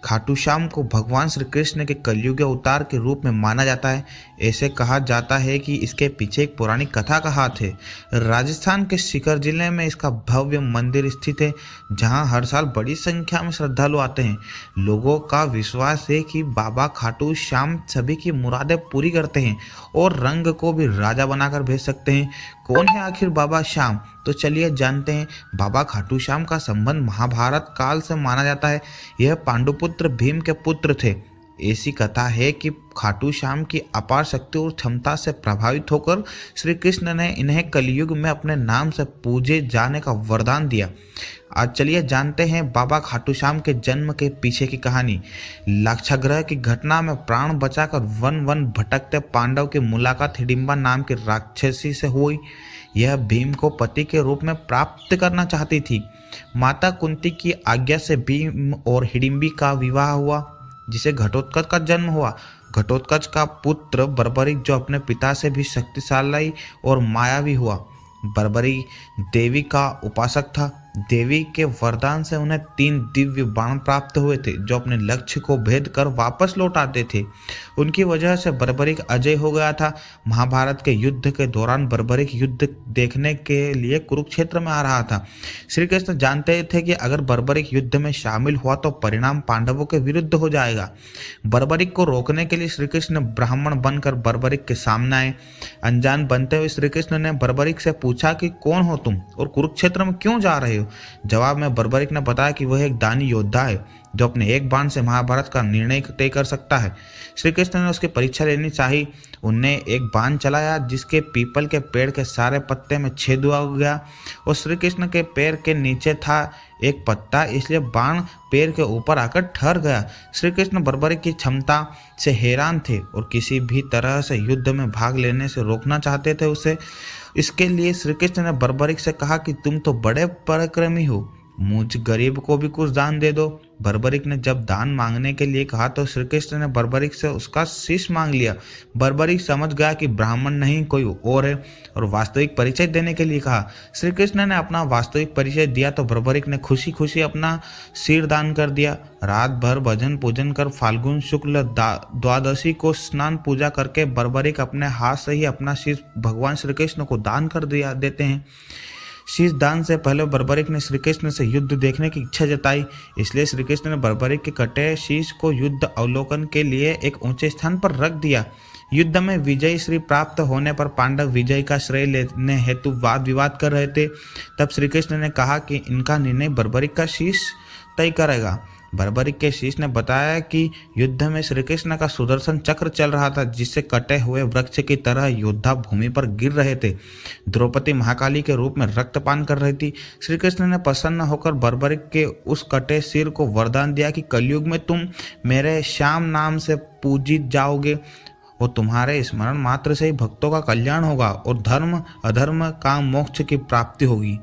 खाटू श्याम को भगवान श्री कृष्ण के कलयुग अवतार के रूप में माना जाता है। ऐसे कहा जाता है कि इसके पीछे एक पुरानी कथा का हाथ है। राजस्थान के सीकर जिले में इसका भव्य मंदिर स्थित है, जहां हर साल बड़ी संख्या में श्रद्धालु आते हैं। लोगों का विश्वास है कि बाबा खाटू श्याम सभी की मुरादें पूरी करते हैं और रंग को भी राजा बनाकर भेज सकते हैं। कौन है आखिर बाबा श्याम? तो चलिए जानते हैं। बाबा खाटू श्याम का संबंध महाभारत काल से माना जाता है। यह पांडुपुत्र भीम के पुत्र थे। ऐसी कथा है कि खाटू श्याम की अपार शक्ति और क्षमता से प्रभावित होकर श्री कृष्ण ने इन्हें कलयुग में अपने नाम से पूजे जाने का वरदान दिया। आज चलिए जानते हैं बाबा खाटू श्याम के जन्म के पीछे की कहानी। लाक्षागृह की घटना में प्राण बचाकर वन वन भटकते पांडव की मुलाकात हिडिंबा नाम की राक्षसी से हुई। यह भीम को पति के रूप में प्राप्त करना चाहती थी। माता कुंती की आज्ञा से भीम और हिडिंबी का विवाह हुआ, जिसे घटोत्कच का जन्म हुआ। घटोत्कच का पुत्र बर्बरिक, जो अपने पिता से भी शक्तिशाली और मायावी हुआ। बर्बरिक देवी का उपासक था। देवी के वरदान से उन्हें 3 दिव्य बाण प्राप्त हुए थे, जो अपने लक्ष्य को भेद कर वापस लौट आते थे। उनकी वजह से बर्बरिक अजय हो गया था। महाभारत के युद्ध के दौरान बर्बरिक युद्ध देखने के लिए कुरुक्षेत्र में आ रहा था। श्री कृष्ण जानते थे कि अगर बर्बरिक युद्ध में शामिल हुआ तो परिणाम पांडवों के विरुद्ध हो जाएगा। बर्बरिक को रोकने के लिए श्री कृष्ण ब्राह्मण बनकर बर्बरिक के सामने आए। अनजान बनते हुए श्री कृष्ण ने बर्बरिक से पूछा कि कौन हो तुम और कुरुक्षेत्र में क्यों जा रहे हो। जवाब में बर्बरिक ने बताया कि वह एक दानी योद्धा है, जो अपने एक बाण से महाभारत का निर्णय तय कर सकता है। श्री कृष्ण ने उसकी परीक्षा लेनी चाहिए। उनने एक बाण चलाया, जिसके पीपल के पेड़ के सारे पत्ते में छेद हुआ गया और श्री कृष्ण के पैर के नीचे था एक पत्ता, इसलिए बाण पैर के ऊपर आकर ठहर गया। श्री कृष्ण बर्बरिक की क्षमता से हैरान थे और किसी भी तरह से युद्ध में भाग लेने से रोकना चाहते थे उसे। इसके लिए श्री कृष्ण ने बर्बरिक से कहा कि तुम तो बड़े पराक्रमी हो, मुझ गरीब को भी कुछ दान दे दो। बर्बरिक ने जब दान मांगने के लिए कहा तो श्री कृष्ण ने बर्बरिक से उसका शीश मांग लिया। बर्बरिक समझ गया कि ब्राह्मण नहीं कोई और है और वास्तविक परिचय देने के लिए कहा। श्री कृष्ण ने अपना वास्तविक परिचय दिया तो बर्बरिक ने खुशी खुशी अपना सिर दान कर दिया। रात भर भजन पूजन कर फाल्गुन शुक्ल द्वादशी को स्नान पूजा करके बर्बरिक अपने हाथ से ही अपना शीश भगवान श्री कृष्ण को दान कर देते हैं। शीश दान से पहले बर्बरिक ने श्री कृष्ण से युद्ध देखने की इच्छा जताई, इसलिए श्री कृष्ण ने बर्बरिक के कटे शीश को युद्ध अवलोकन के लिए एक ऊंचे स्थान पर रख दिया। युद्ध में विजय श्री प्राप्त होने पर पांडव विजय का श्रेय लेने हेतु वाद विवाद कर रहे थे। तब श्री कृष्ण ने कहा कि इनका निर्णय बर्बरिक का शीश तय करेगा। बर्बरिक के शीश ने बताया कि युद्ध में श्री कृष्ण का सुदर्शन चक्र चल रहा था, जिससे कटे हुए वृक्ष की तरह योद्धा भूमि पर गिर रहे थे। द्रौपदी महाकाली के रूप में रक्तपान कर रही थी। श्री कृष्ण ने प्रसन्न होकर बर्बरिक के उस कटे सिर को वरदान दिया कि कलयुग में तुम मेरे श्याम नाम से पूजित जाओगे और तुम्हारे स्मरण मात्र से ही भक्तों का कल्याण होगा और धर्म अधर्म काम मोक्ष की प्राप्ति होगी।